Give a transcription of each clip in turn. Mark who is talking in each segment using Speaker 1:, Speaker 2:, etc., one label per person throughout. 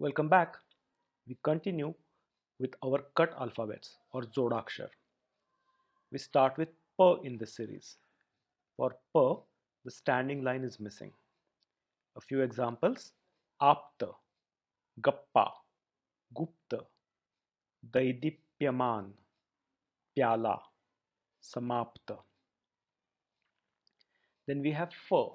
Speaker 1: Welcome back. We continue with our cut alphabets or Zodakshar. We start with P in this series. For P, the standing line is missing. A few examples: Apta, Gappa, Gupta, Daidipyaman, Pyala, Samapta. Then we have F.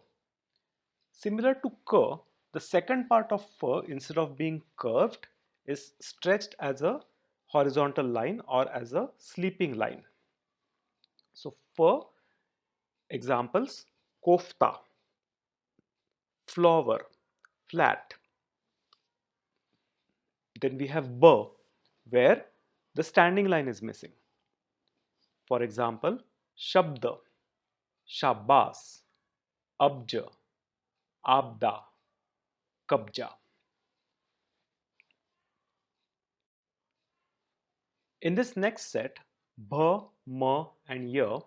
Speaker 1: Similar to K, the second part of F, instead of being curved, is stretched as a horizontal line or as a sleeping line. So, F examples: kofta, flower, flat. Then we have B, where the standing line is missing. For example, shabda, shabas, abja, abda, kabja. In this next set, bh, m, and y,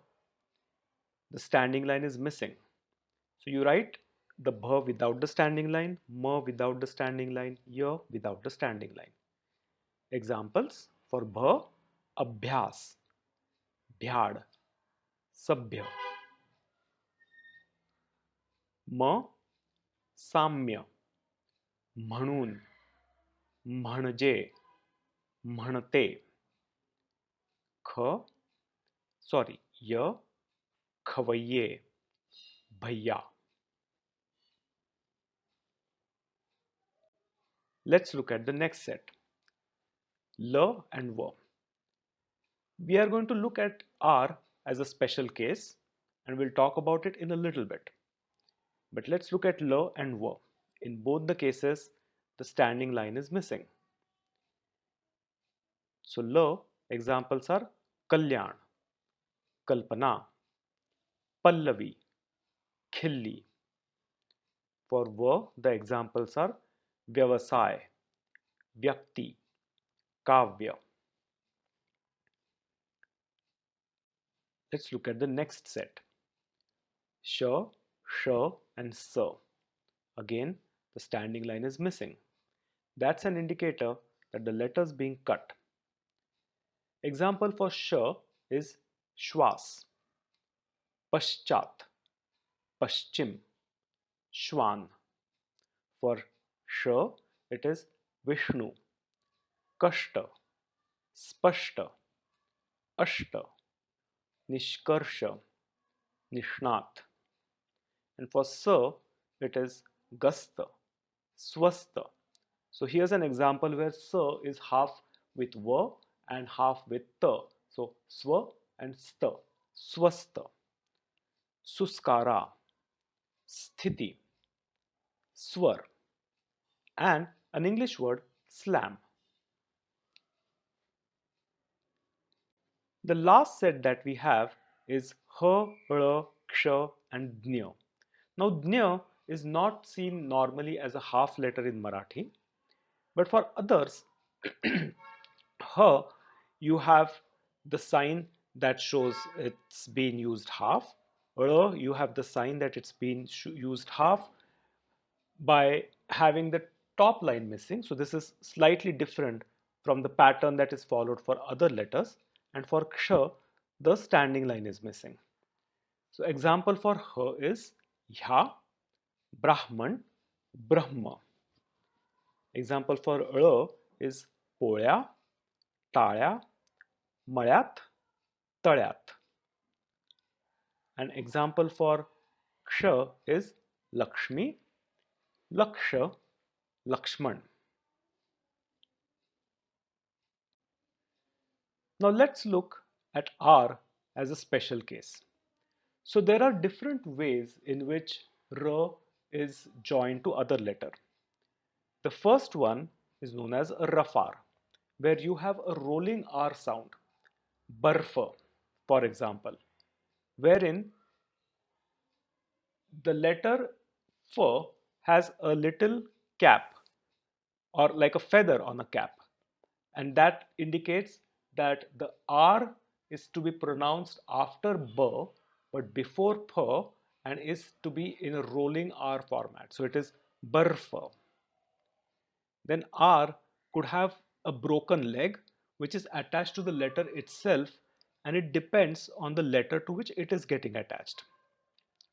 Speaker 1: the standing line is missing. So you write the bh without the standing line, m without the standing line, y without the standing line. Examples for bh: abhyas, bhyad, sabhya. म साम्य, म्हणून, म्हणजे, म्हणते. ख sorry य खवय्ये, भैया. Let's look at the next set. L and V. We are going to look at R as a special case and we'll talk about it in a little bit. But let's look at L and V. In both the cases, the standing line is missing. So L examples are Kalyan, Kalpana, Pallavi, Khilli. For V, the examples are Vyavasay, Vyakti, Kavya. Let's look at the next set. Sh, Sh, and S. Again, the standing line is missing. That's an indicator that the letters being cut. Example for Sh is Shwas, Paschat, Paschim, Shwan. For Sh, it is Vishnu, Kashta, Spashta, Ashta, Nishkarsha, Nishnat. And for Sa, it is Gasta, Swasta. So here's an example where Sa is half with Va and half with Ta. So Swa and Sta, Swasta. Suskara, Sthiti, Swar, and an English word, slam. The last set that we have is H, R, Ksha, and Dnya. Now, Dnya is not seen normally as a half letter in Marathi, but for others, H, you have the sign that shows it's been used half. R, you have the sign that it's been used half by having the top line missing. So this is slightly different from the pattern that is followed for other letters. And for Ksha, the standing line is missing. So example for H is Yha, Brahman, Brahma. Example for R is पोळ्या, टाळ्या, मळ्यात, तळ्यात. An example for Ksha is Lakshmi, Laksha, Lakshman. Now let's look at R as a special case. So there are different ways in which R is joined to other letter. The first one is known as a rafar, where you have a rolling R sound, barfa, for example, wherein the letter F has a little cap or like a feather on a cap, and that indicates that the R is to be pronounced after B but before P and is to be in a rolling R format. So it is barfa. Then R could have a broken leg which is attached to the letter itself, and it depends on the letter to which it is getting attached.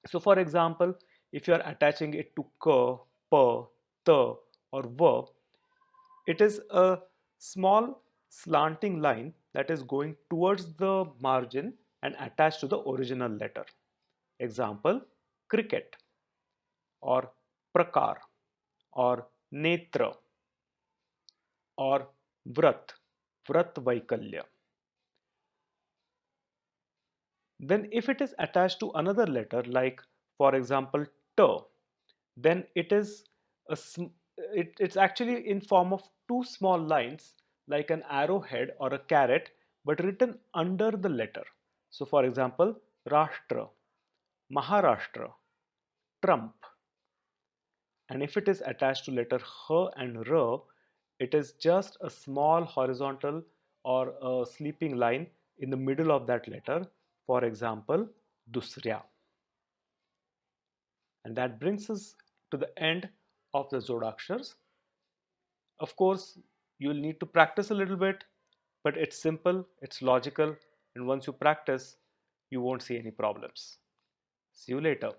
Speaker 1: So for example, if you are attaching it to K, P, T or V, it is a small slanting line that is going towards the margin and attached to the original letter. Example, cricket or prakar or netra or vrat, vrat vaikalya. Then if it is attached to another letter like for example T, then it's actually in form of two small lines like an arrowhead or a carrot but written under the letter. So for example, Rashtra, Maharashtra, Trump. And if it is attached to letter H and R, it is just a small horizontal or a sleeping line in the middle of that letter. For example, Dusrya. And that brings us to the end of the Zodakshars. Of course, you'll need to practice a little bit, but it's simple, it's logical, and once you practice, you won't see any problems. See you later.